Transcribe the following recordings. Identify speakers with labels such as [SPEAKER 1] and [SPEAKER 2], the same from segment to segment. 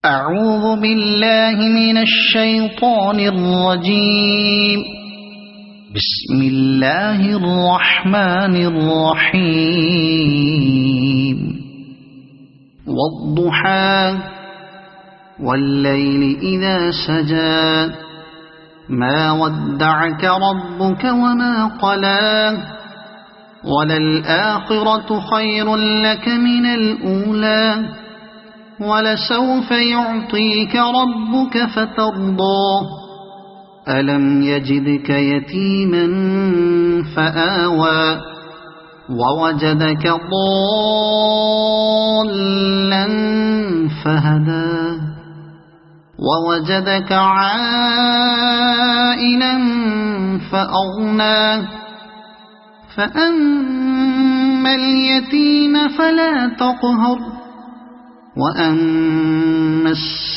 [SPEAKER 1] أعوذ بالله من الشيطان الرجيم. بسم الله الرحمن الرحيم. والضحى والليل إذا سجى ما ودعك ربك وما قلى وللآخرة خير لك من الأولى ولسوف يعطيك ربك فترضى ألم يجدك يتيما فآوى ووجدك ضالا فهدى ووجدك عائلا فأغنى فأما اليتيم فلا تقهر وأما السائل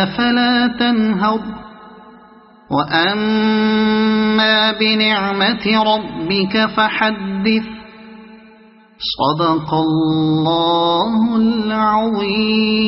[SPEAKER 1] فلا تنهر وأما بنعمة ربك فحدث. صدق الله العظيم.